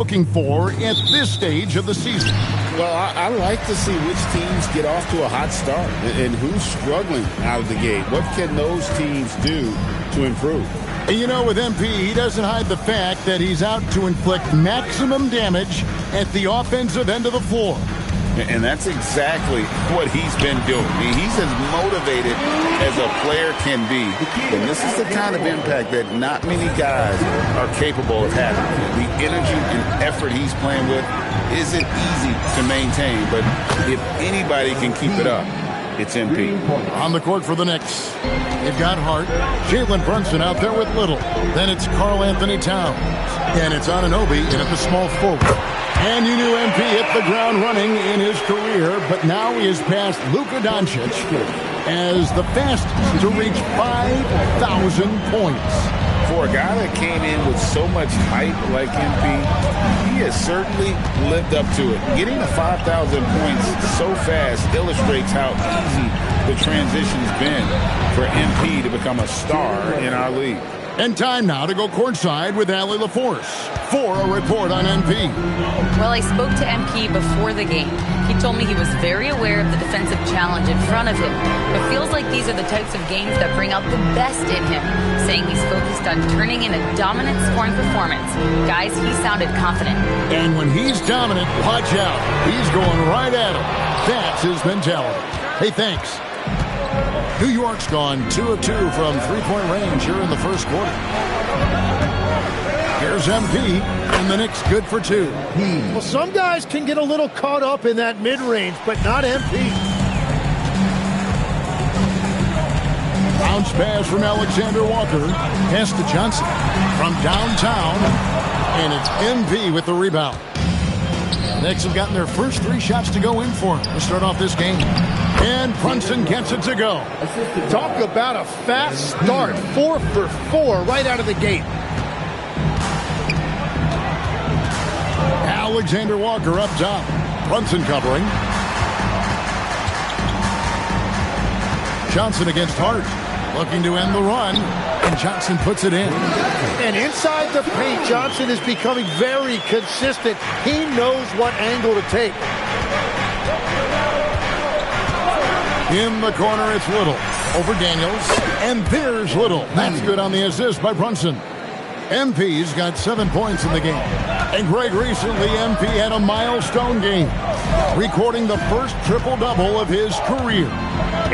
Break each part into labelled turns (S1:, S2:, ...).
S1: looking for at this stage of the season?
S2: Well, I like to see which teams get off to a hot start and who's struggling out of the gate. What can those teams do to improve?
S1: And you know, with MP, he doesn't hide the fact that he's out to inflict maximum damage at the offensive end of the floor.
S2: And that's exactly what he's been doing. He's as motivated as a player can be. And this is the kind of impact that not many guys are capable of having. The energy and effort he's playing with isn't easy to maintain. But if anybody can keep it up, it's MP.
S1: On the court for the Knicks, they've got Hart. Jalen Brunson out there with Little. Then it's Karl Anthony Towns. And it's Anunoby in at the small forward. And you knew MP hit the ground running in his career, but now he has passed Luka Doncic as the fastest to reach 5,000 points.
S2: For a guy that came in with so much hype like MP, he has certainly lived up to it. Getting to 5,000 points so fast illustrates how easy the transition's been for MP to become a star in our league.
S1: And time now to go courtside with Allie LaForce for a report on MP.
S3: Well, I spoke to MP before the game. He told me he was very aware of the defensive challenge in front of him, but feels like these are the types of games that bring out the best in him, saying he's focused on turning in a dominant scoring performance. Guys, he sounded confident.
S1: And when he's dominant, watch out. He's going right at him. That's his mentality. Hey, thanks. New York's gone 2 of 2 from three-point range here in the first quarter. Here's MP, and the Knicks good for 2.
S4: Well, some guys can get a little caught up in that mid-range, but not MP.
S1: Bounce pass from Alexander Walker. Pass to Johnson from downtown, and it's MP with the rebound. The Knicks have gotten their first 3 shots to go in for him to start off this game. And Brunson gets it to go.
S4: Talk about a fast start. 4 for 4 right out of the gate.
S1: Alexander Walker up top. Brunson covering. Johnson against Hart. Looking to end the run. And Johnson puts it in.
S4: And inside the paint, Johnson is becoming very consistent. He knows what angle to take.
S1: In the corner, it's Little. Over Daniels. And there's Little. That's good on the assist by Brunson. MP's got 7 points in the game. And Greg, recently MP had a milestone game, recording the first triple-double of his career.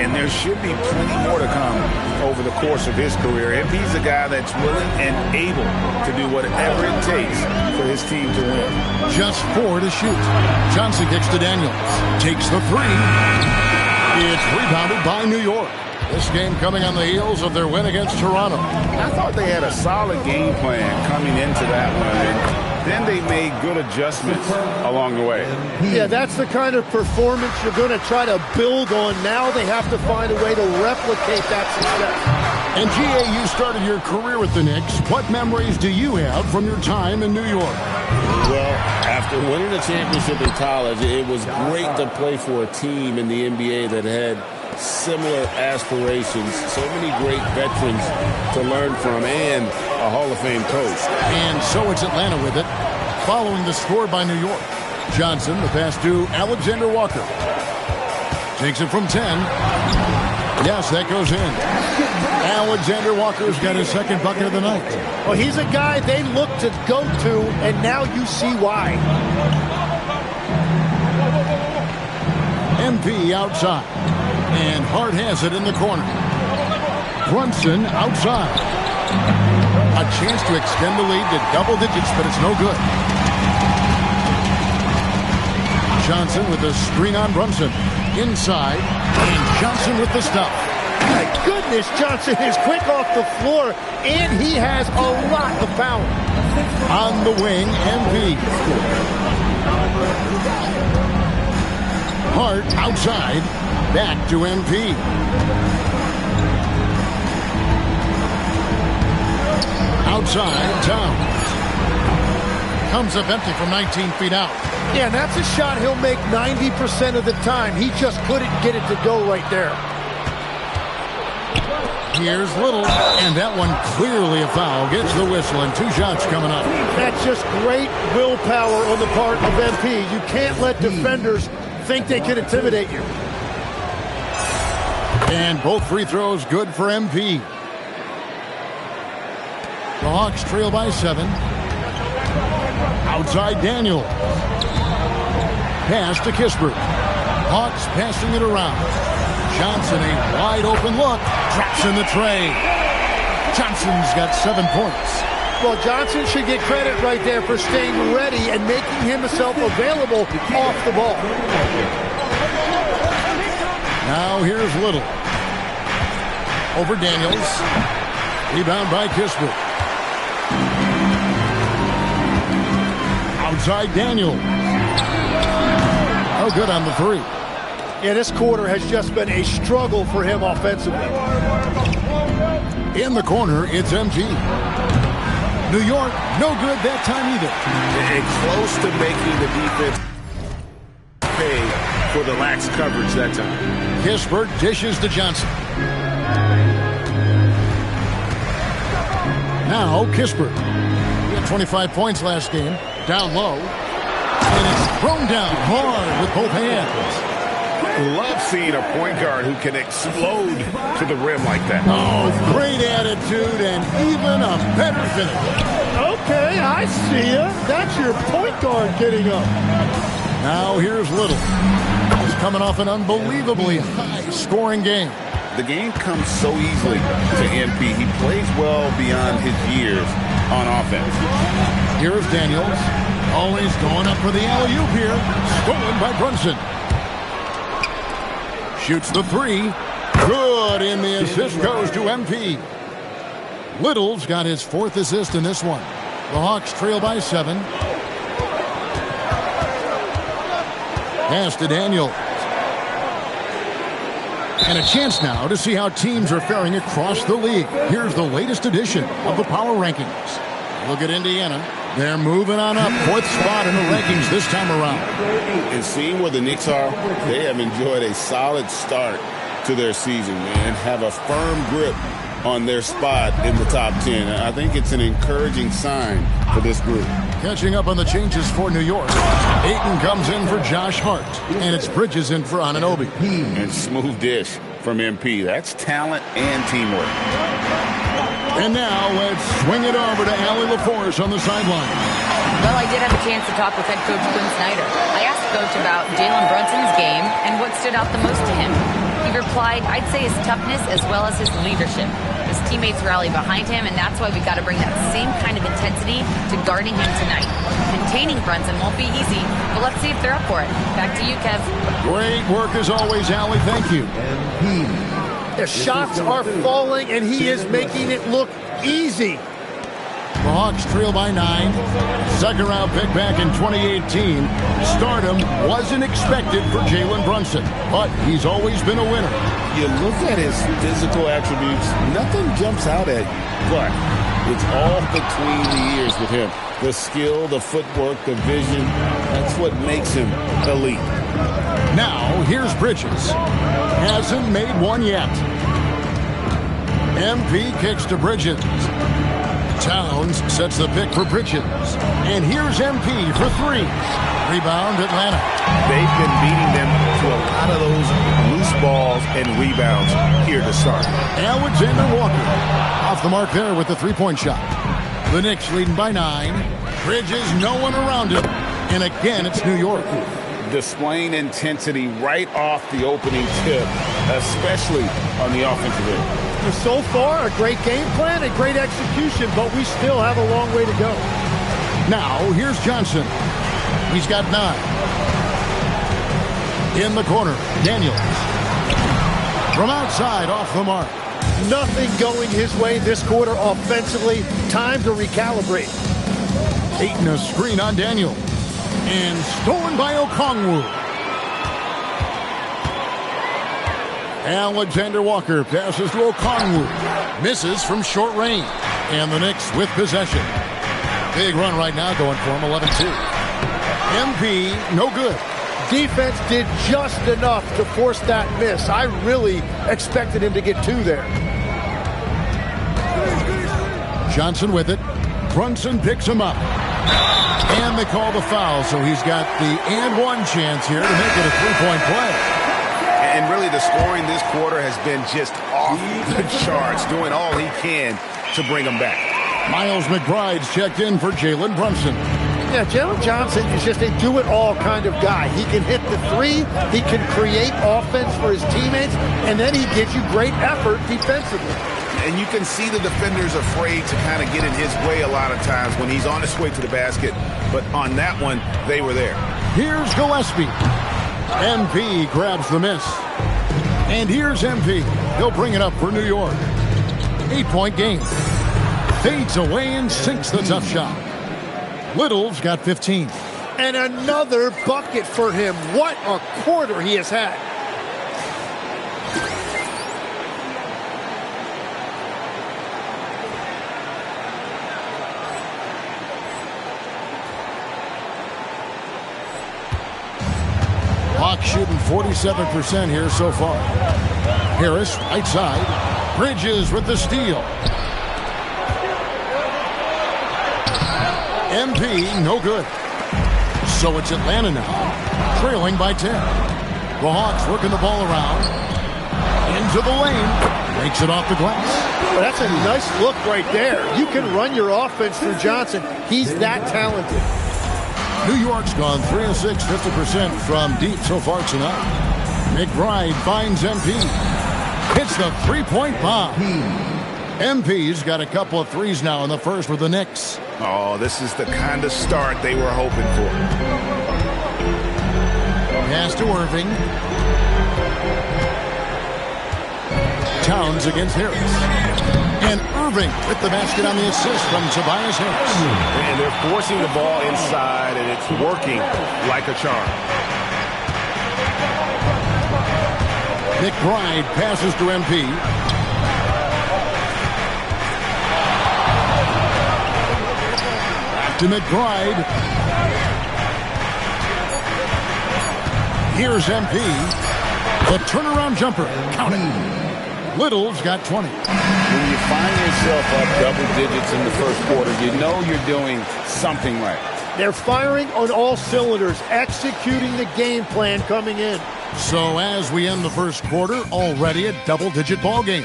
S2: And there should be plenty more to come over the course of his career. MP's a guy that's willing and able to do whatever it takes for his team to win.
S1: Just 4 to shoot. Johnson kicks to Daniels. Takes the 3. It's rebounded by New York. This game coming on the heels of their win against Toronto.
S2: I thought they had a solid game plan coming into that one, and then they made good adjustments along the way.
S4: Yeah, that's the kind of performance you're going to try to build on. Now they have to find a way to replicate that success.
S1: And GA, you started your career with the Knicks. What memories do you have from your time in New York?
S5: Well, after winning the championship in college, it was great to play for a team in the NBA that had similar aspirations, so many great veterans to learn from, and a Hall of Fame coach.
S1: And so it's Atlanta with it, following the score by New York. Johnson, the pass to Alexander Walker. Takes it from 10. Yes, that goes in. Alexander Walker's got his second bucket of the night.
S4: Well, he's a guy they look to go to, and now you see why.
S1: MP outside. And Hart has it in the corner. Brunson outside. A chance to extend the lead to double digits, but it's no good. Johnson with the screen on Brunson. Inside. And Johnson with the stuff.
S4: My goodness, Johnson is quick off the floor, and he has a lot of power.
S1: On the wing, MP. Hart outside. Back to MP. Outside, Towns. Comes up empty from 19 feet out.
S4: Yeah, and that's a shot he'll make 90% of the time. He just couldn't get it to go right there.
S1: Here's Little, and that one clearly a foul. Gets the whistle, and 2 shots coming up.
S4: That's just great willpower on the part of MP. You can't let defenders think they can intimidate you.
S1: And both free throws good for MP. The Hawks trail by 7. Outside Daniel. Pass to Kispert. Hawks passing it around. Johnson, a wide open look. Drops in the tray. Johnson's got 7 points.
S4: Well, Johnson should get credit right there for staying ready and making himself available off the ball.
S1: Now here's Little. Over Daniels. Rebound by Kispert. Outside Daniel. No good on the 3.
S4: Yeah, this quarter has just been a struggle for him offensively.
S1: In the corner, it's MG. New York, no good that time either.
S2: And close to making the defense pay for the lax coverage that time.
S1: Kispert dishes to Johnson. Now Kispert. He had 25 points last game. Down low. And it's thrown down hard with both hands.
S2: Love seeing a point guard who can explode to the rim like that.
S1: Oh, great attitude and even a better finish.
S4: Okay, I see ya. That's your point guard getting up.
S1: Now here's Little. He's coming off an unbelievably high-scoring game.
S2: The game comes so easily to MP. He plays well beyond his years on offense.
S1: Here's Daniels. Always going up for the alley-oop here. Stolen by Brunson. Shoots the 3. Good, and the assist goes to MP. Little's got his 4th assist in this one. The Hawks trail by 7. Pass to Daniel. And a chance now to see how teams are faring across the league. Here's the latest edition of the Power Rankings. Look at Indiana. They're moving on up. 4th spot in the rankings this time around.
S5: And seeing where the Knicks are, they have enjoyed a solid start to their season and have a firm grip on their spot in the top 10. I think it's an encouraging sign for this group.
S1: Catching up on the changes for New York. Ayton comes in for Josh Hart. And it's Bridges in for Anunoby.
S5: And smooth dish from MP. That's talent and teamwork.
S1: And now let's swing it over to Allie LaForce on the sideline.
S3: Well, I did have a chance to talk with head coach Quinn Snyder. I asked Coach about Jalen Brunson's game and what stood out the most to him. He replied, I'd say his toughness as well as his leadership. His teammates rally behind him, and that's why we got to bring that same kind of intensity to guarding him tonight. Containing Brunson won't be easy, but let's see if they're up for it. Back to you, Kev.
S1: Great work as always, Allie. Thank you.
S4: The shots are falling, and he is making it look easy.
S1: The Hawks trail by 9. Second round pick back in 2018. Stardom wasn't expected for Jalen Brunson, but he's always been a winner.
S5: You look at his physical attributes, nothing jumps out at you, but it's all between the ears with him. The skill, the footwork, the vision, that's what makes him elite.
S1: Now, here's Bridges. Hasn't made one yet. MP kicks to Bridges. Towns sets the pick for Bridges. And here's MP for 3. Rebound, Atlanta.
S2: They've been beating them to a lot of those loose balls and rebounds here to start.
S1: Alexander Walker off the mark there with the 3-point shot. The Knicks leading by 9. Bridges, no one around him. And again, it's New York.
S2: Displaying intensity right off the opening tip, especially on the offensive end.
S4: So far, a great game plan and great execution, but we still have a long way to go.
S1: Now, here's Johnson. He's got 9. In the corner, Daniels. From outside, off the mark.
S4: Nothing going his way this quarter offensively. Time to recalibrate.
S1: Ayton a screen on Daniels. And stolen by Okongwu. Alexander Walker passes to Okongwu. Misses from short range. And the Knicks with possession. Big run right now going for him, 11-2. MP, no good.
S4: Defense did just enough to force that miss. I really expected him to get 2 there.
S1: Johnson with it. Brunson picks him up. And they call the foul, so he's got the and one chance here to make it a three-point play.
S2: And really the scoring this quarter has been just off the charts, doing all he can to bring them back.
S1: Miles McBride's checked in for Jalen Brunson.
S4: Yeah, Jalen Johnson is just a do-it-all kind of guy. He can hit the three, he can create offense for his teammates, and then he gives you great effort defensively.
S2: And you can see the defenders afraid to kind of get in his way a lot of times when he's on his way to the basket. But on that one, they were there.
S1: Here's Gillespie. MP grabs the miss. And here's MP. He'll bring it up for New York. 8-point game. Fades away and sinks the tough shot. Little's got 15.
S4: And another bucket for him. What a quarter he has had.
S1: Hawks shooting 47% here so far. Harris, right side. Bridges with the steal. MP, no good. So it's Atlanta now, trailing by 10. The Hawks working the ball around. Into the lane. Makes it off the glass.
S4: Well, that's a nice look right there. You can run your offense through Johnson. He's that talented.
S1: New York's gone 3 of 6, 50% from deep so far tonight. McBride finds MP. Hits the three-point bomb. MP's got a couple of threes now in the first with the Knicks.
S2: Oh, this is the kind of start they were hoping for.
S1: Pass to Irving. Towns against Harris. And Irving with the basket on the assist from Tobias Harris.
S5: And they're forcing the ball inside, and it's working like a charm.
S1: McBride passes to MP. Back to McBride. Here's MP. The turnaround jumper. Count it. Little's got 20.
S2: When you find yourself up double digits in the first quarter, you know you're doing something right.
S4: They're firing on all cylinders, executing the game plan coming in.
S1: So as we end the first quarter, already a double-digit ball game.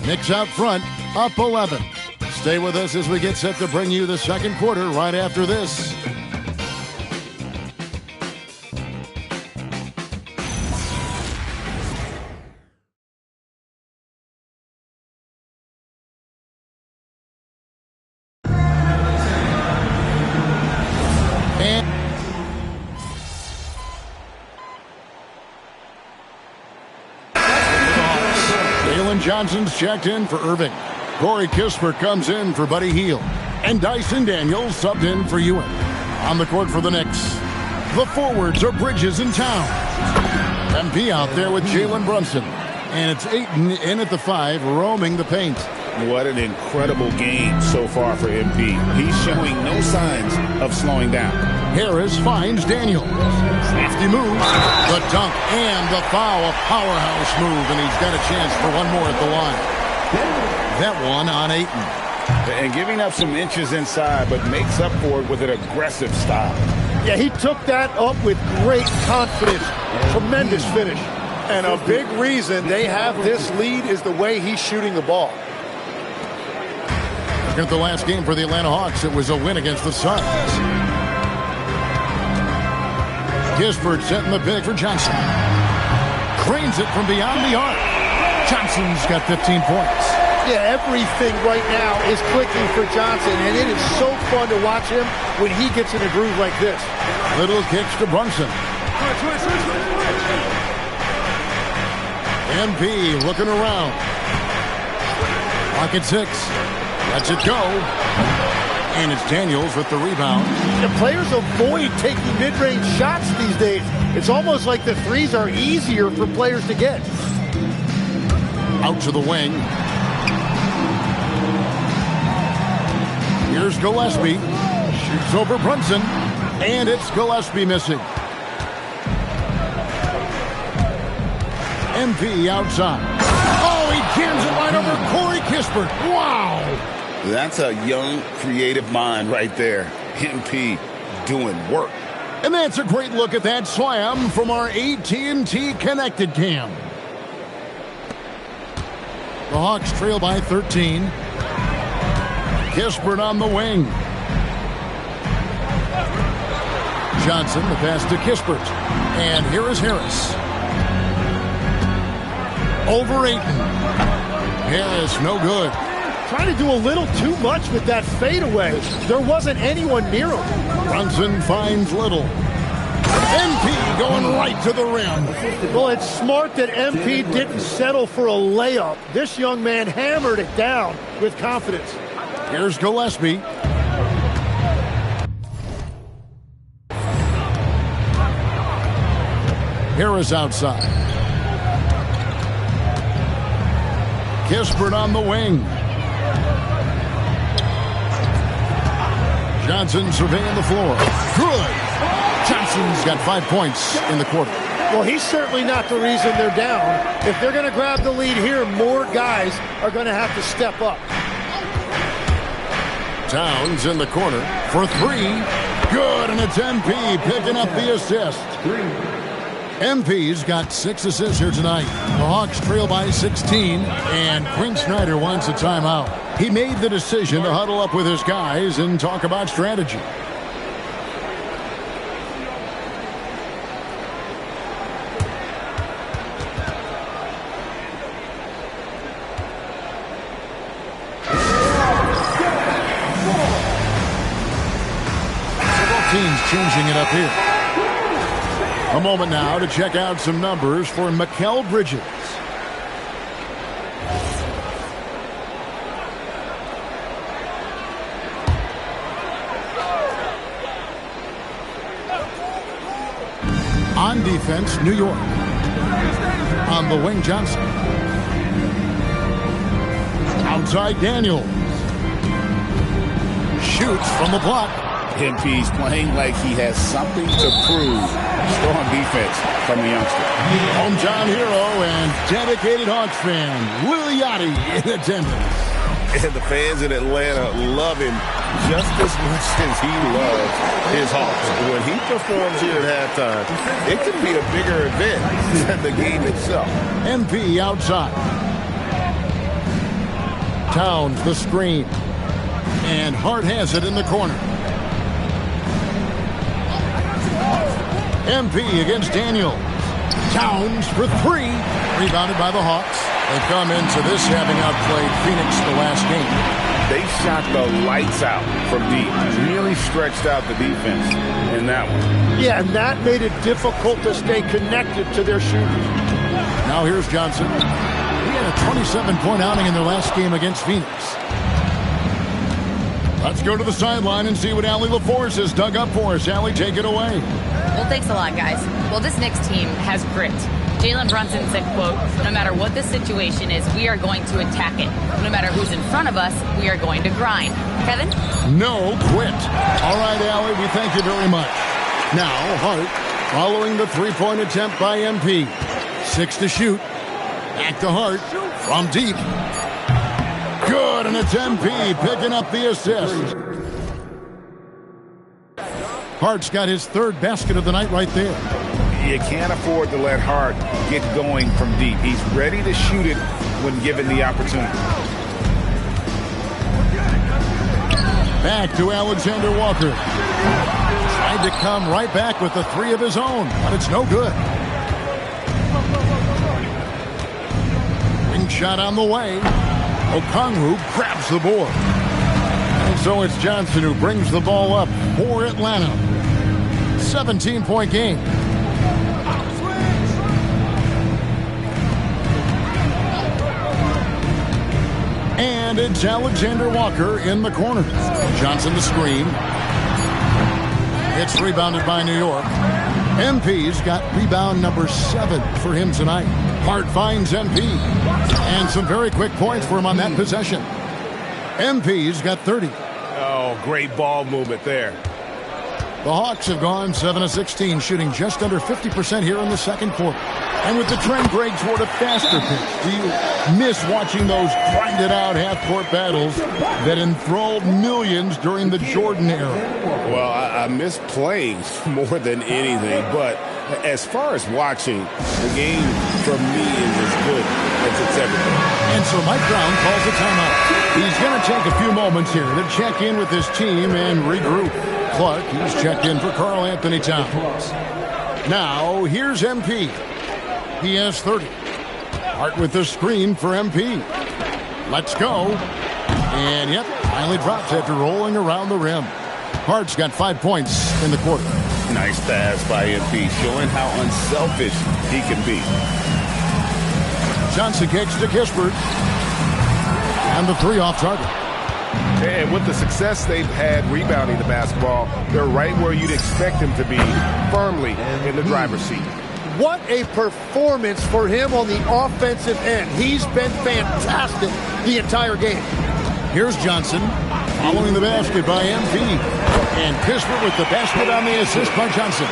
S1: Knicks out front, up 11. Stay with us as we get set to bring you the second quarter right after this. Johnson's checked in for Irving. Corey Kispert comes in for Buddy Hield. And Dyson Daniels subbed in for Ewing. On the court for the Knicks, the forwards are Bridges and Towns. MP out there with Jalen Brunson. And it's Ayton in at the 5, roaming the paint.
S2: What an incredible game so far for MP. He's showing no signs of slowing down.
S1: Harris finds Daniels. Safety moves. The dunk and the foul. A powerhouse move, and he's got a chance for one more at the line. That one on Ayton.
S2: And giving up some inches inside, but makes up for it with an aggressive style.
S4: Yeah, he took that up with great confidence. Tremendous finish. And a big reason they have this lead is the way he's shooting the ball.
S1: Looking at the last game for the Atlanta Hawks, it was a win against the Suns. Kispert setting the pick for Johnson. Cranes it from beyond the arc. Johnson's got 15 points.
S4: Yeah, everything right now is clicking for Johnson, and it is so fun to watch him when he gets in a groove like this.
S1: Little kicks to Brunson. MP looking around. Pocket 6. Lets it go. And it's Daniels with the rebound.
S4: The players avoid taking mid-range shots these days. It's almost like the threes are easier for players to get.
S1: Out to the wing. Here's Gillespie. Shoots over Brunson. And it's Gillespie missing. MP outside. Oh, he jams it right over Corey Kispert. Wow!
S2: That's a young, creative mind right there. MP doing work.
S1: And that's a great look at that slam from our AT&T Connected Cam. The Hawks trail by 13. Kispert on the wing. Johnson, the pass to Kispert. And here is Harris. Over Ayton. Harris, no good.
S4: Trying to do a little too much with that fadeaway. There wasn't anyone near him.
S1: Brunson finds Little. MP going right to the rim.
S4: Well, it's smart that MP didn't settle for a layup. This young man hammered it down with confidence.
S1: Here's Gillespie. Harris outside. Kispert on the wing. Johnson surveying the floor. Good. Johnson's got 5 points in the quarter.
S4: Well, he's certainly not the reason they're down. If they're going to grab the lead here, more guys are going to have to step up.
S1: Towns in the corner for three. Good, and it's MP picking up the assist. MP's got 6 assists here tonight. The Hawks trail by 16, and Quinn Snyder wants a timeout. He made the decision to huddle up with his guys and talk about strategy. Several teams changing it up here. A moment now to check out some numbers for Mikal Bridges. On defense, New York. On the wing, Johnson. Outside, Daniels. Shoots from the block.
S2: MP's playing like he has something to prove. Strong defense from the youngster.
S1: Hometown hero and dedicated Hawks fan, Lil Yachty in attendance.
S2: And the fans in Atlanta love him just as much as he loves his Hawks. When he performs here at halftime, it can be a bigger event than the game itself.
S1: MP outside. Towns the screen. And Hart has it in the corner. MP against Daniel. Towns for three. Rebounded by the Hawks. They come into this having outplayed Phoenix the last game.
S2: They shot the lights out from deep. Really stretched out the defense in that one.
S4: Yeah, and that made it difficult to stay connected to their shooters.
S1: Now here's Johnson. He had a 27-point outing in their last game against Phoenix. Let's go to the sideline and see what Allie LaForce has dug up for us. Allie, take it away.
S3: Well, thanks a lot, guys. Well, this Knicks team has grit. Jalen Brunson said, quote, no matter what the situation is, we are going to attack it. No matter who's in front of us, we are going to grind. Kevin?
S1: No quit. All right, Allie, we thank you very much. Now, Hart, following the three-point attempt by MP. 6 to shoot. Back to Hart from deep. Good, and it's MP picking up the assist. Hart's got his 3rd basket of the night right there.
S2: You can't afford to let Hart get going from deep. He's ready to shoot it when given the opportunity.
S1: Back to Alexander Walker. Tried to come right back with the 3 of his own, but it's no good. Wing shot on the way. Okongwu grabs the board. And so it's Johnson who brings the ball up for Atlanta. 17-point game. And it's Alexander Walker in the corner. Johnson the screen. It's rebounded by New York. MP's got rebound number 7 for him tonight. Hart finds MP. And some very quick points for him on that possession. MP's got 30.
S2: Oh, great ball movement there.
S1: The Hawks have gone 7 of 16, shooting just under 50% here in the second quarter. And with the trend Greg toward a faster pace, do you miss watching those grinded-out half-court battles that enthralled millions during the Jordan era?
S5: Well, I miss playing more than anything, but as far as watching, the game for me is as good as it's ever been.
S1: And so Mike Brown calls a timeout. He's going to take a few moments here to check in with his team and regroup. Clark, he's checked in for Karl Anthony Towns. Now, here's MP. He has 30. Hart with the screen for MP. Let's go. And, yep, finally drops after rolling around the rim. Hart's got 5 points in the quarter.
S2: Nice pass by MP, showing how unselfish he can be.
S1: Johnson kicks to Kispert. And the three off target.
S6: And with the success they've had rebounding the basketball, they're right where you'd expect them to be, firmly in the driver's seat.
S4: What a performance for him on the offensive end. He's been fantastic the entire game.
S1: Here's Johnson following the basket by MP. And Kispert with the basket on the assist by Johnson.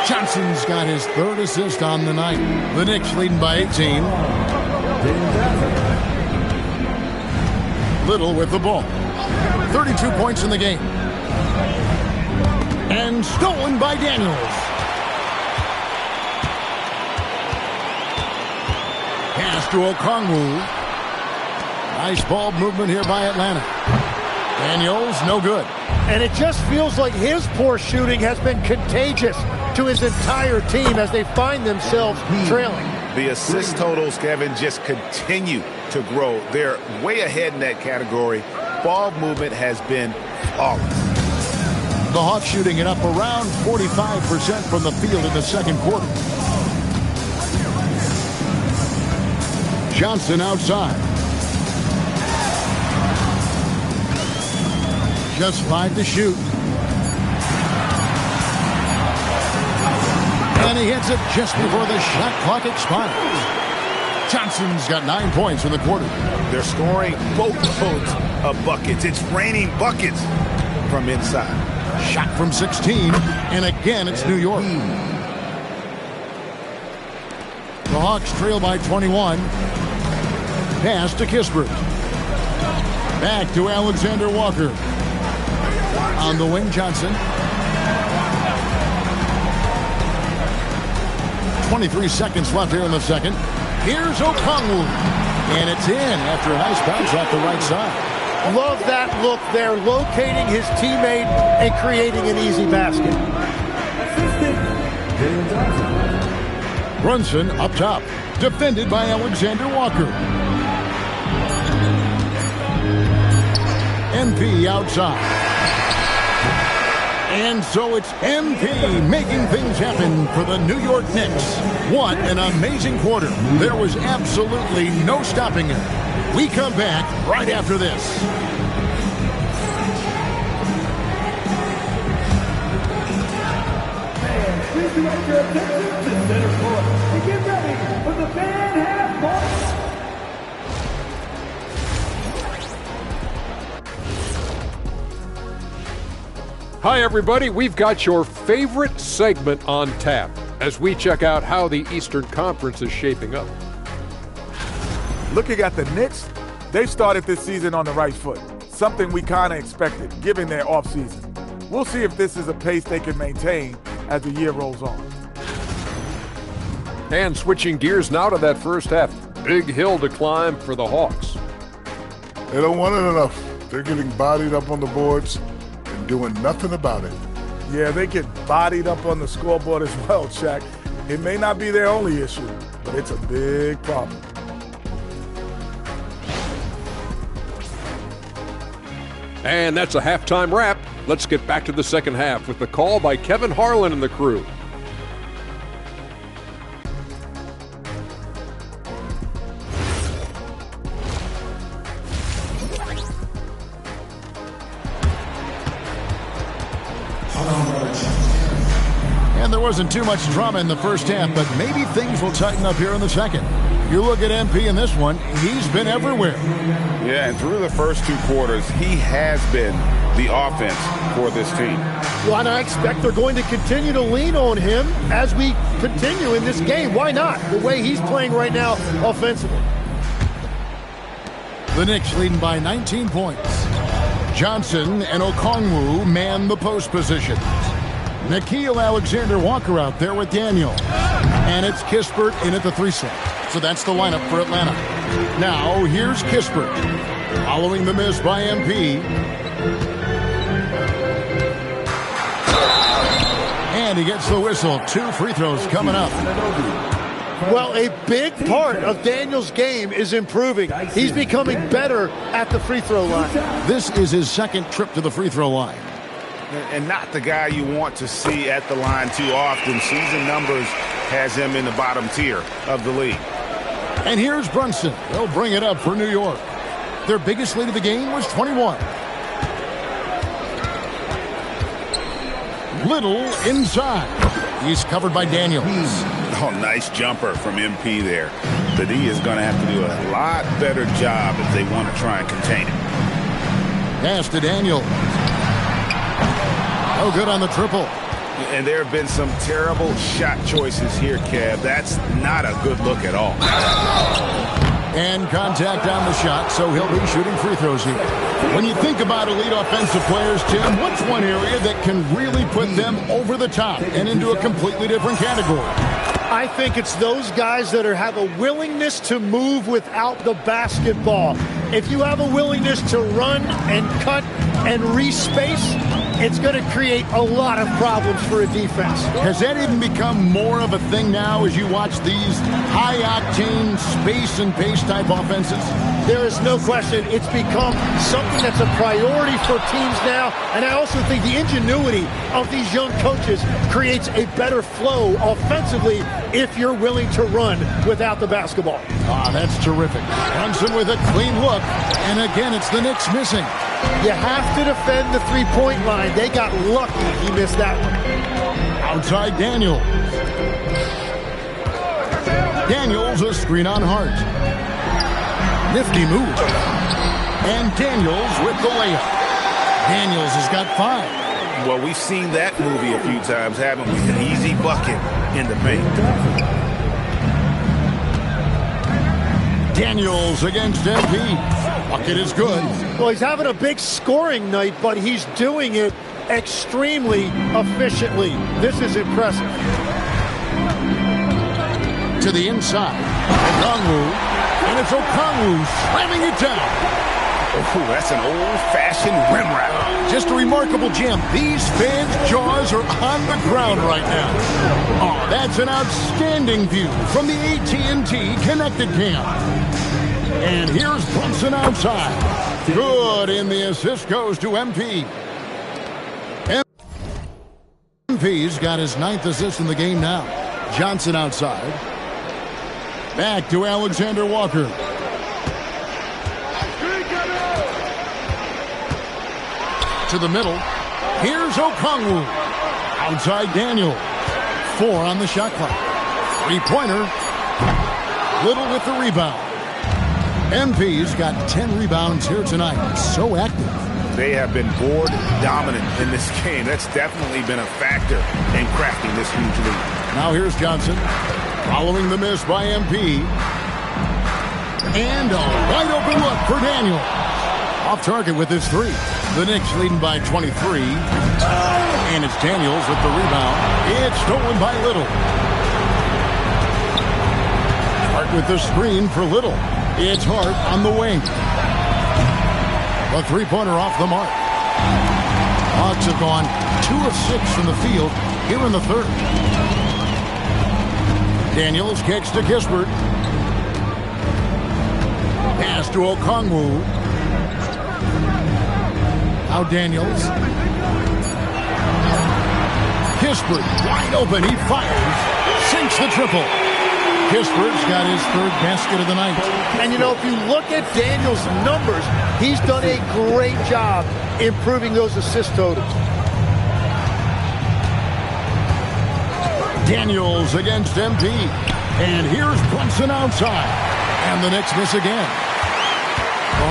S1: Johnson's got his third assist on the night. The Knicks leading by 18. Little with the ball. 32 points in the game. And stolen by Daniels. Pass to Okongwu. Nice ball movement here by Atlanta. Daniels, no good.
S4: And it just feels like his poor shooting has been contagious to his entire team as they find themselves trailing.
S6: The assist totals, Kevin, just continue to grow. They're way ahead in that category. Ball movement has been flawless.
S1: The Hawks shooting it up around 45% from the field in the second quarter. Johnson outside. Just 5 to shoot. And he hits it just before the shot clock expires. Johnson's got 9 points in the quarter.
S6: They're scoring boatloads of buckets. It's raining buckets from inside.
S1: Shot from 16, and again it's New York. The Hawks trail by 21. Pass to Kispert. Back to Alexander Walker. On the wing, Johnson. 23 seconds left here in the second. Here's Okongwu. And it's in after a nice bounce off the right side.
S4: Love that look there, locating his teammate and creating an easy basket.
S1: Brunson up top. Defended by Alexander Walker. MP outside. And so it's MP making things happen for the New York Knicks. What an amazing quarter. There was absolutely no stopping it. We come back right after this.
S7: Please direct your attention to center court and get ready for the fan half court.
S8: Hi, everybody. We've got your favorite segment on tap as we check out how the Eastern Conference is shaping up.
S9: Looking at the Knicks, they've started this season on the right foot, something we kind of expected, given their offseason. We'll see if this is a pace they can maintain as the year rolls on.
S8: And switching gears now to that first half. Big hill to climb for the Hawks.
S10: They don't want it enough. They're getting bodied up on the boards and doing nothing about it.
S9: Yeah, they get bodied up on the scoreboard as well, Shaq. It may not be their only issue, but it's a big problem.
S8: And that's a halftime wrap. Let's get back to the second half with the call by Kevin Harlan and the crew.
S1: And there wasn't too much drama in the first half, but maybe things will tighten up here in the second. You look at MP in this one, he's been everywhere.
S2: Yeah, and through the first two quarters, he has been the offense for this team.
S4: Well, and I expect they're going to continue to lean on him as we continue in this game. Why not? The way he's playing right now offensively.
S1: The Knicks leading by 19 points. Johnson and Okongwu man the post positions. Nickeil Alexander-Walker out there with Daniel. And it's Kispert in at the 3 slot. So that's the lineup for Atlanta. Now, here's Kispert. Following the miss by MP. And he gets the whistle. 2 free throws coming up.
S4: Well, a big part of Daniel's game is improving. He's becoming better at the free throw line.
S1: This is his second trip to the free throw line.
S2: And not the guy you want to see at the line too often. Season numbers has him in the bottom tier of the league.
S1: And here's Brunson. They'll bring it up for New York. Their biggest lead of the game was 21. Little inside. He's covered by Daniels.
S2: Oh, nice jumper from MP there. The D is going to have to do a lot better job if they want to try and contain it.
S1: Pass to Daniels. No good on the triple.
S2: And there have been some terrible shot choices here, Kev. That's not a good look at all.
S1: And contact on the shot, so he'll be shooting free throws here. When you think about elite offensive players, Tim, what's one area that can really put them over the top and into a completely different category?
S4: I think it's those guys that have a willingness to move without the basketball. If you have a willingness to run and cut and respace, it's going to create a lot of problems for a defense.
S1: Has that even become more of a thing now as you watch these high-octane space and pace type offenses?
S4: There is no question. It's become something that's a priority for teams now. And I also think the ingenuity of these young coaches creates a better flow offensively if you're willing to run without the basketball.
S1: Ah, that's terrific. Brunson with a clean look. And again, it's the Knicks missing.
S4: You have to defend the three-point line. They got lucky he missed that one.
S1: Outside Daniels. Daniels a screen on Hart. Nifty move. And Daniels with the layup. Daniels has got 5.
S2: Well, we've seen that movie a few times, haven't we? An easy bucket in the paint.
S1: Daniels against MP. Bucket is good.
S4: Well, he's having a big scoring night, but he's doing it extremely efficiently. This is impressive.
S1: To the inside. Okongwu. And it's Okongwu slamming it down.
S2: Oh, that's an old-fashioned rim wrap.
S1: Just a remarkable jam. These fans' jaws are on the ground right now. Oh, that's an outstanding view from the AT&T Connected Cam. And here's Brunson outside. Good, and the assist goes to MP. MP's got his 9th assist in the game now. Johnson outside. Back to Alexander Walker. To the middle. Here's Okongwu. Outside Daniel. 4 on the shot clock. 3-pointer. Little with the rebound. MP's got 10 rebounds here tonight. So active.
S2: They have been board dominant in this game. That's definitely been a factor in crafting this huge lead.
S1: Now here's Johnson. Following the miss by MP. And a wide open look for Daniel. Off target with his 3. The Knicks leading by 23. And it's Daniels with the rebound. It's stolen by Little. Hart with the screen for Little. It's Hart on the wing. A 3-pointer off the mark. Hawks have gone 2 of 6 from the field here in the 3rd. Daniels kicks to Kispert. Pass to Okongwu. Now Daniels. Kispert wide open. He fires. Sinks the triple. Kispert's got his 3rd basket of the night.
S4: And, you know, if you look at Daniels' numbers, he's done a great job improving those assist totals.
S1: Daniels against MP. And here's Brunson outside. And the Knicks miss again.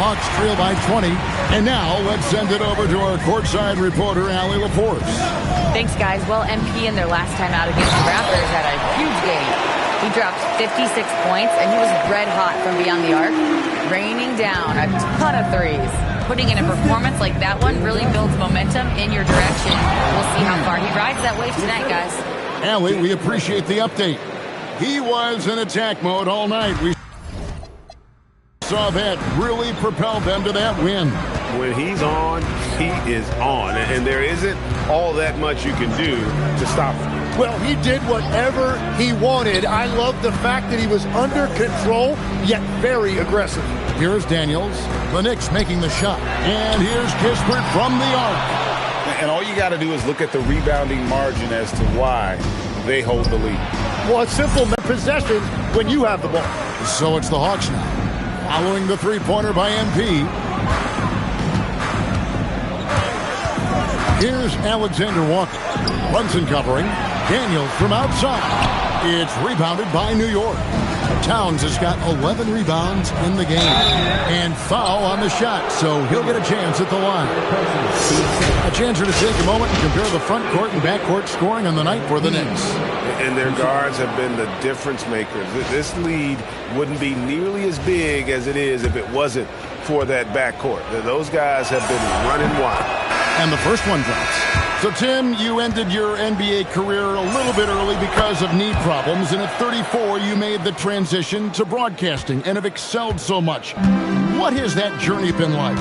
S1: Hawks trail by 20. And now let's send it over to our courtside reporter, Allie LaForce.
S3: Thanks, guys. Well, MP in their last time out against the Raptors had a huge game. He dropped 56 points, and he was red hot from beyond the arc, raining down a ton of threes. Putting in a performance like that one really builds momentum in your direction. We'll see how far he rides that wave tonight, guys.
S1: Allie, we appreciate the update. He was in attack mode all night. We saw that really propelled them to that win.
S5: When he's on, he is on. And there isn't all that much you can do to stop him.
S4: Well, he did whatever he wanted. I love the fact that he was under control, yet very aggressive.
S1: Here's Daniels. The Knicks making the shot. And here's Kispert from the arc.
S2: And all you got to do is look at the rebounding margin as to why they hold the lead.
S4: Well, it's simple possession when you have the ball.
S1: So it's the Hawks now. Following the three-pointer by MP. Here's Alexander Walker. Brunson covering. Daniels from outside. It's rebounded by New York. Towns has got 11 rebounds in the game. And foul on the shot, so he'll get a chance at the line. A chance to take a moment and compare the front court and back court scoring on the night for the Knicks.
S5: And their guards have been the difference makers. This lead wouldn't be nearly as big as it is if it wasn't for that backcourt. Those guys have been running wild.
S1: And the first one drops. So, Tim, you ended your NBA career a little bit early because of knee problems, and at 34, you made the transition to broadcasting and have excelled so much. What has that journey been like?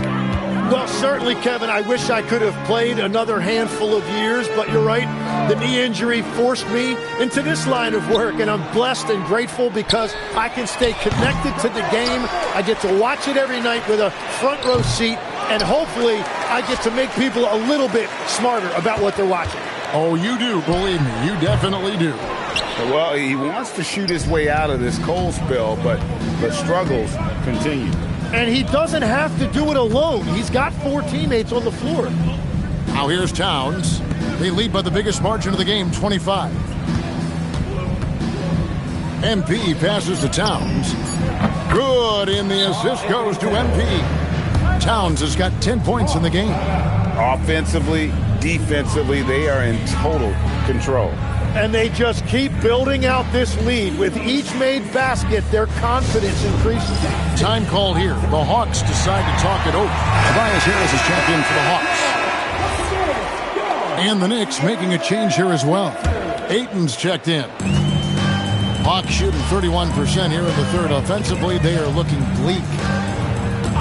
S4: Well, certainly, Kevin, I wish I could have played another handful of years, but you're right. The knee injury forced me into this line of work, and I'm blessed and grateful because I can stay connected to the game. I get to watch it every night with a front row seat, and hopefully I get to make people a little bit smarter about what they're watching.
S1: Oh, you do, believe me. You definitely do.
S2: Well, he wants to shoot his way out of this cold spell, but the struggles continue.
S4: And he doesn't have to do it alone. He's got 4 teammates on the floor.
S1: Now here's Towns. They lead by the biggest margin of the game, 25. MP passes to Towns. Good, and the assist goes to MP. Towns has got 10 points in the game.
S2: Offensively, defensively, they are in total control.
S4: And they just keep building out this lead. With each made basket, their confidence increases.
S1: Time called here. The Hawks decide to talk it over. Tobias Harris is checked in for the Hawks. And the Knicks making a change here as well. Ayton's checked in. Hawks shooting 31% here in the third. Offensively, they are looking bleak.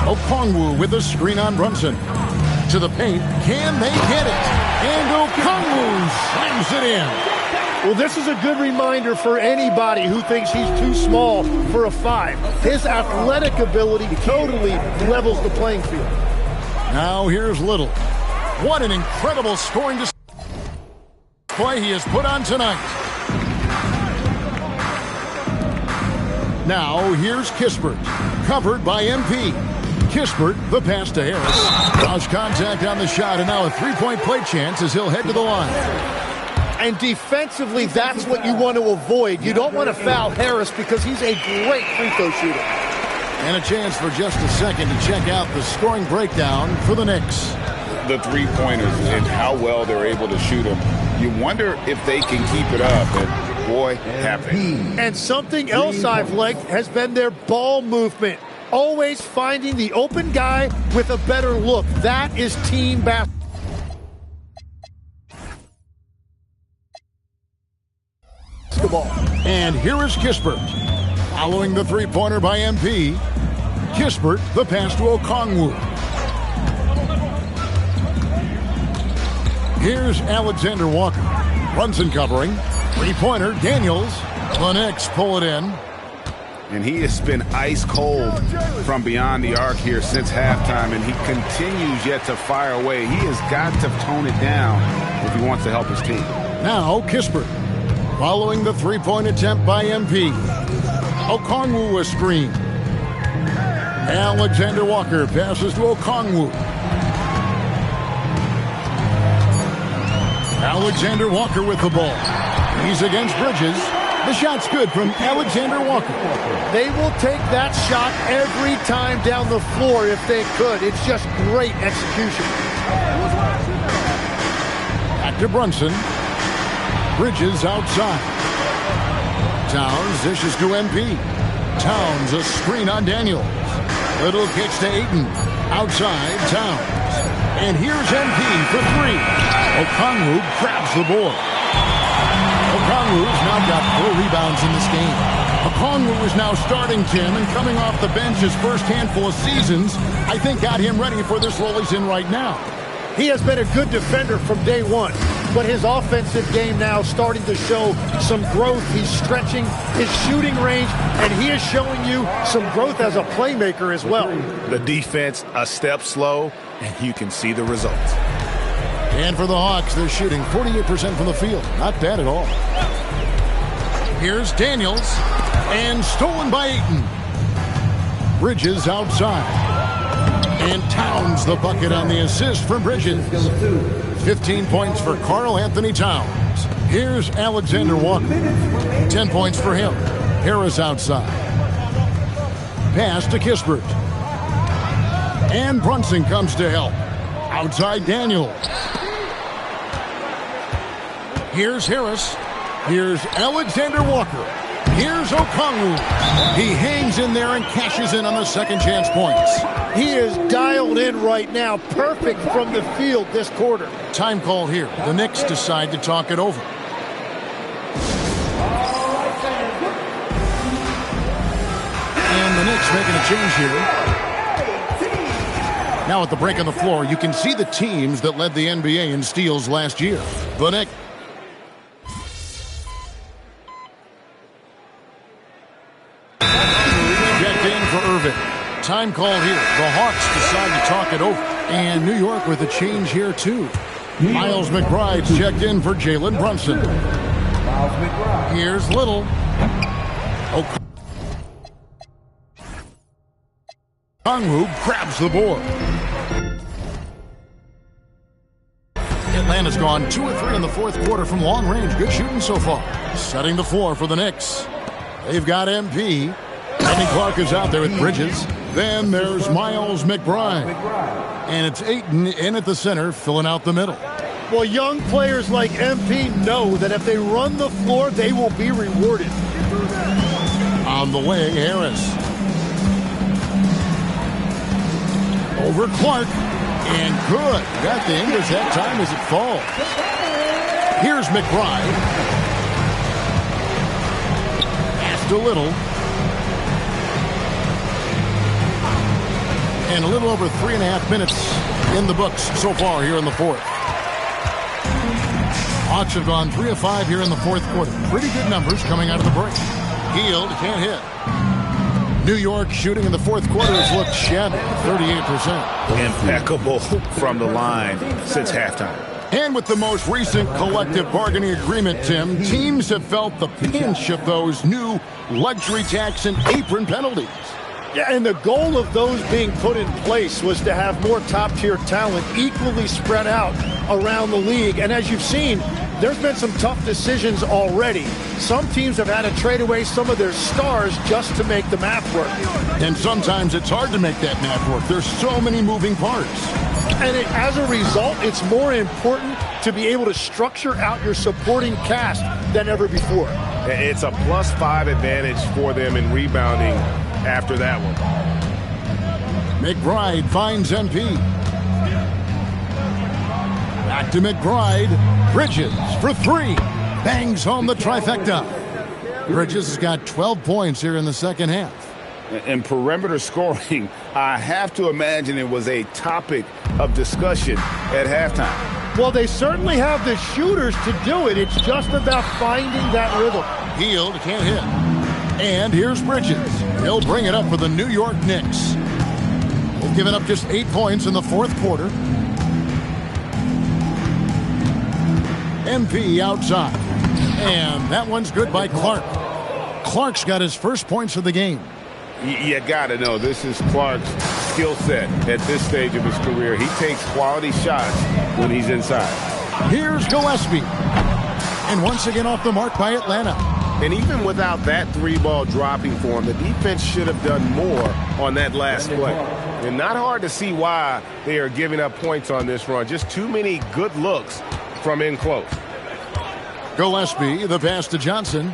S1: Okongwu with a screen on Brunson. To the paint. Can they get it? And Okongwu slams it in.
S4: Well, this is a good reminder for anybody who thinks he's too small for a 5. His athletic ability totally levels the playing field.
S1: Now here's Little. What an incredible scoring display he has put on tonight. Now here's Kispert. Covered by MP. Kispert, the pass to Harris. Lost contact on the shot, and now a three-point play chance as he'll head to the line.
S4: And defensively, that's what you want to avoid. You don't want to foul Harris because he's a great free throw shooter.
S1: And a chance for just a second to check out the scoring breakdown for the Knicks.
S2: The three-pointers and how well they're able to shoot them. You wonder if they can keep it up, and boy, have they.
S4: And something else I've liked has been their ball movement. Always finding the open guy with a better look. That is team basketball.
S1: And here is Kispert. Following the three-pointer by MP. Kispert, the pass to Okongwu. Here's Alexander Walker. Brunson covering. Three-pointer, Daniels. The Knicks pull it in.
S2: And he has been ice cold from beyond the arc here since halftime, and he continues yet to fire away. He has got to tone it down if he wants to help his team.
S1: Now Kispert. Following the three-point attempt by MP. Okongwu a screen. Alexander Walker passes to Okongwu. Alexander Walker with the ball. He's against Bridges. The shot's good from Alexander Walker.
S4: They will take that shot every time down the floor if they could. It's just great execution.
S1: Back to Brunson. Bridges outside. Towns dishes to MP. Towns a screen on Daniels. Little kicks to Ayton. Outside, Towns. And here's MP for three. Okongwu grabs the board. Okongwu's now got 4 rebounds in this game. Okongwu is now starting, Tim, and coming off the bench his first handful of seasons, I think got him ready for this role he's in right now.
S4: He has been a good defender from day one, but his offensive game now starting to show some growth. He's stretching his shooting range, and he is showing you some growth as a playmaker as well.
S6: The defense a step slow, and you can see the results.
S1: And for the Hawks, they're shooting 48% from the field. Not bad at all. Here's Daniels, and stolen by Ayton. Bridges outside. And Towns the bucket on the assist from Bridges. 15 points for Karl Anthony Towns. Here's Alexander Walker. 10 points for him. Harris outside. Pass to Kispert. And Brunson comes to help. Outside Daniels. Here's Harris. Here's Alexander Walker. Here's Okongwu. He hangs in there and cashes in on the second chance points.
S4: He is dialed in right now. Perfect from the field this quarter.
S1: Time call here. The Knicks decide to talk it over. And the Knicks making a change here. Now at the break on the floor, you can see the teams that led the NBA in steals last year. The Knicks. Time call here. The Hawks decide to talk it over. And New York with a change here, too. Miles McBride's checked in for Jalen Brunson. Here's Little. Okongwu grabs the board. Atlanta's gone 2 of 3 in the fourth quarter from long range. Good shooting so far. Setting the floor for the Knicks. They've got MP. Kenny Clark is out there with Bridges. Then there's Miles McBride. And it's Ayton in at the center, filling out the middle.
S4: Well, young players like MP know that if they run the floor, they will be rewarded.
S1: On the way, Harris. Over Clark. And good. Got the English that time as it falls. Here's McBride. Pass to Little. And a little over 3.5 minutes in the books so far here in the fourth. Hawks have gone 3 of 5 here in the fourth quarter. Pretty good numbers coming out of the break. Hield can't hit. New York shooting in the fourth quarter has looked shabby, 38%.
S6: Impeccable from the line since halftime.
S1: And with the most recent collective bargaining agreement, Tim, teams have felt the pinch of those new luxury tax and apron penalties.
S4: Yeah, and the goal of those being put in place was to have more top-tier talent equally spread out around the league. And as you've seen, there's been some tough decisions already. Some teams have had to trade away some of their stars just to make the math work.
S1: And sometimes it's hard to make that math work. There's so many moving parts.
S4: And as a result, it's more important to be able to structure out your supporting cast than ever before.
S6: It's a +5 advantage for them in rebounding after that one.
S1: McBride finds MP. Back to McBride. Bridges for 3. Bangs home the trifecta. Bridges has got 12 points here in the second half.
S2: And perimeter scoring, I have to imagine it was a topic of discussion at halftime.
S4: Well, they certainly have the shooters to do it. It's just about finding that rhythm.
S1: Hield can't hit. And here's Bridges. He'll bring it up for the New York Knicks. They've given up just 8 points in the fourth quarter. MP outside. And that one's good by Clark. Clark's got his first points of the game.
S2: You got to know, this is Clark's skill set at this stage of his career. He takes quality shots when he's inside.
S1: Here's Gillespie. And once again off the mark by Atlanta.
S5: And even without that three-ball dropping for him, the defense should have done more on that last play. And not hard to see why they are giving up points on this run. Just too many good looks from in close.
S1: Gillespie, the pass to Johnson.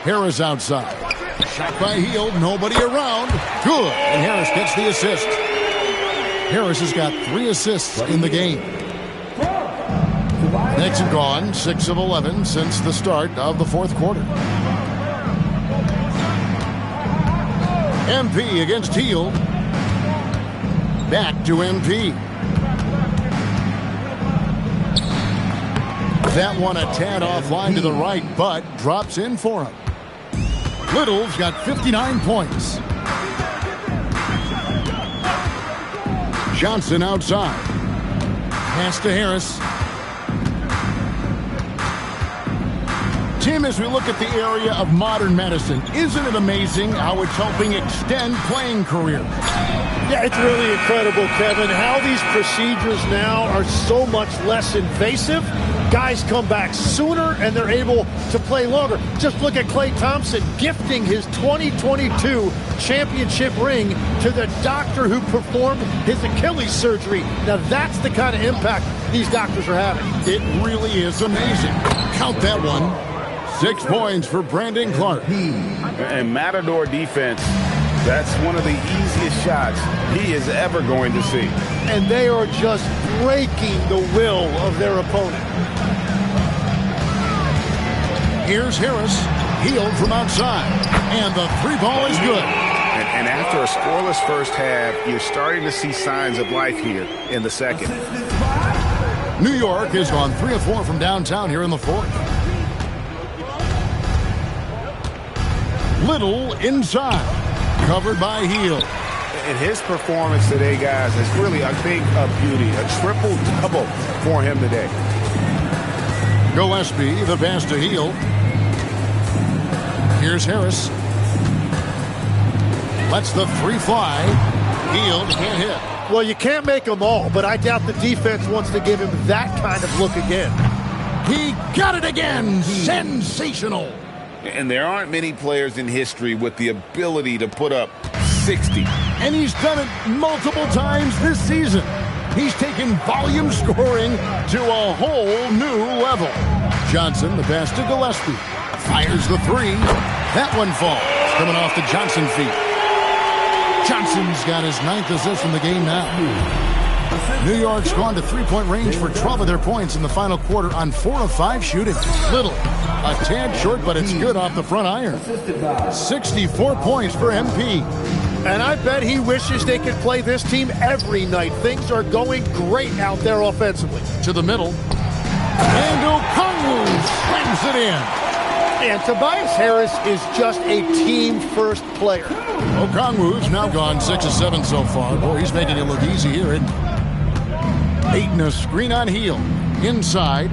S1: Harris outside. Shot by Hield, nobody around. Good, and Harris gets the assist. Harris has got 3 assists in the game. Knicks have gone 6 of 11 since the start of the fourth quarter. MP against Hield. Back to MP. That one a tad offline to the right, but drops in for him. Little's got 59 points. Johnson outside. Pass to Harris. Tim, as we look at the area of modern medicine, isn't it amazing how it's helping extend playing careers?
S4: Yeah, it's really incredible, Kevin, how these procedures now are so much less invasive. Guys come back sooner and they're able to play longer. Just look at Klay Thompson gifting his 2022 championship ring to the doctor who performed his Achilles surgery. Now that's the kind of impact these doctors are having.
S1: It really is amazing. Count that one. 6 points for Brandon Clark.
S2: And Matador defense, that's one of the easiest shots he is ever going to see.
S4: And they are just breaking the will of their opponent.
S1: Here's Harris. Hield from outside. And the 3-ball is good.
S2: And after a scoreless first half, you're starting to see signs of life here in the second.
S1: New York has gone 3 of 4 from downtown here in the fourth. Little inside. Covered by Hield.
S2: And his performance today, guys, is really, I think, a beauty. A triple-double for him today.
S1: Gillespie, the pass to Hield. Here's Harris. Lets the 3 fly. Hield can't hit.
S4: Well, you can't make them all, but I doubt the defense wants to give him that kind of look again.
S1: He got it again. Sensational.
S2: And there aren't many players in history with the ability to put up 60.
S1: And he's done it multiple times this season. He's taken volume scoring to a whole new level. Johnson, the pass to Gillespie. Fires the 3. That one falls. Coming off the Johnson feet. Johnson's got his 9th assist in the game now. New York's gone to 3-point range for 12 of their points in the final quarter on 4 of 5 shooting. Little, a tad short, but it's good off the front iron. 64 points for MP.
S4: And I bet he wishes they could play this team every night. Things are going great out there offensively.
S1: To the middle. And Okongwu slams it in.
S4: And Tobias Harris is just a team-first player.
S1: Okongwu's now gone 6 of 7 so far. Boy, he's making it look easy here, isn't he? Ayton, a screen on Hield. Inside.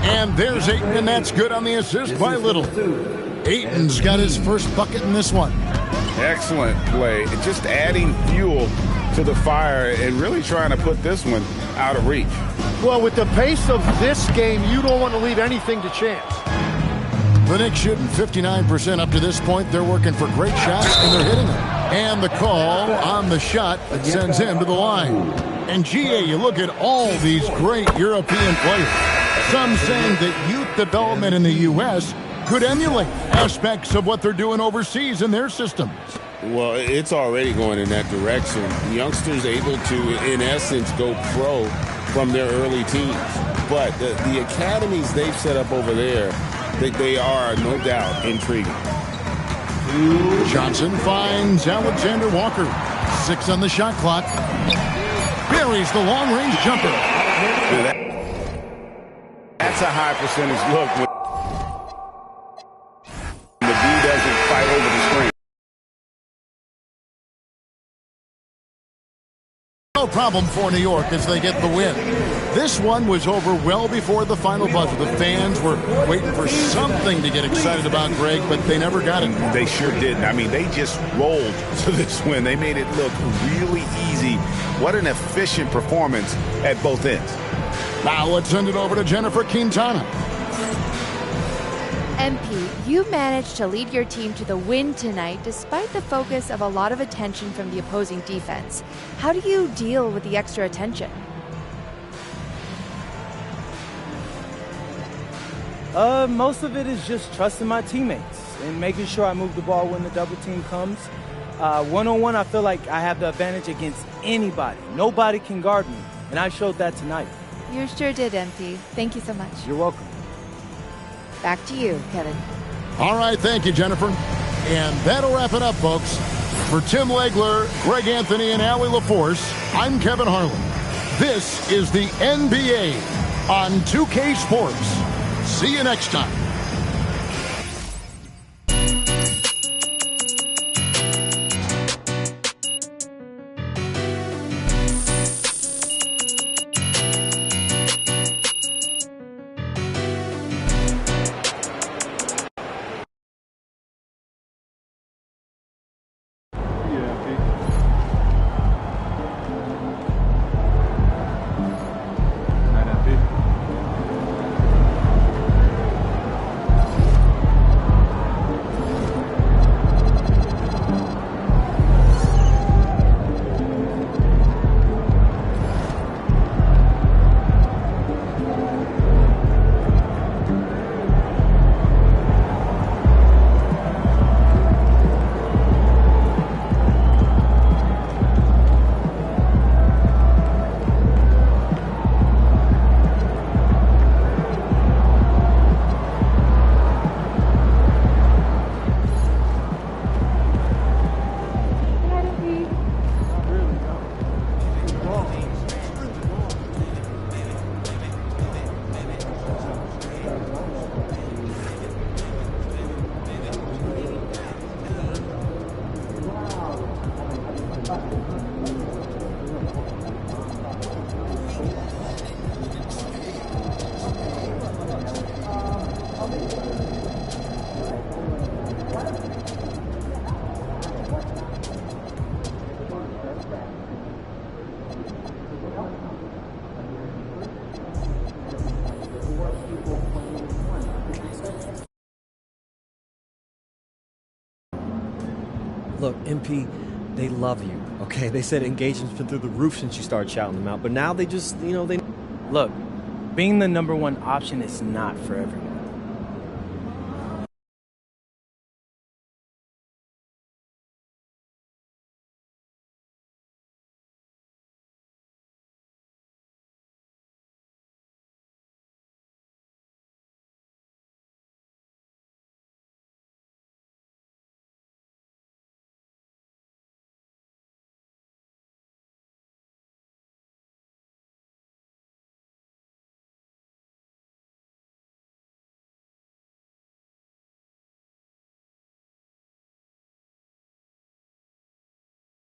S1: And there's Ayton, and that's good on the assist by Little. Ayton's got his first bucket in this one.
S2: Excellent play. Just adding fuel to the fire and really trying to put this one out of reach.
S4: Well, with the pace of this game, you don't want to leave anything to chance.
S1: The Knicks shooting 59% up to this point. They're working for great shots, and they're hitting them. And the call on the shot that sends him to the line. And, GA, you look at all these great European players. Some saying that youth development in the U.S. could emulate aspects of what they're doing overseas in their systems.
S5: Well, it's already going in that direction. Youngsters able to, in essence, go pro from their early teens. But the academies they've set up over there, they are, no doubt, intriguing.
S1: Johnson finds Alexander Walker. 6 on the shot clock. Buries the long-range jumper.
S2: That's a high percentage look when the D doesn't fight over the screen.
S1: No problem for New York as they get the win. This one was over well before the final buzzer. The fans were waiting for something to get excited about, Greg, but they never got it.
S2: They sure didn't. I mean, they just rolled to this win. They made it look really easy. What an efficient performance at both ends.
S1: Now let's send it over to Jennifer Quintana.
S11: MP, you managed to lead your team to the win tonight despite the focus of a lot of attention from the opposing defense. How do you deal with the extra attention?
S12: Most of it is just trusting my teammates and making sure I move the ball when the double team comes. One-on-one, I feel like I have the advantage against anybody. Nobody can guard me, and I showed that tonight.
S11: You sure did, MP. Thank you so much.
S12: You're welcome.
S11: Back to you, Kevin.
S1: All right, thank you, Jennifer. And that'll wrap it up, folks. For Tim Legler, Greg Anthony, and Allie LaForce, I'm Kevin Harlan. This is the NBA on 2K Sports. See you next time.
S13: Look, MP, they love you, okay? They said engagement's been through the roof since you started shouting them out, but now they just, they...
S12: Look, being the #1 option is not for everyone.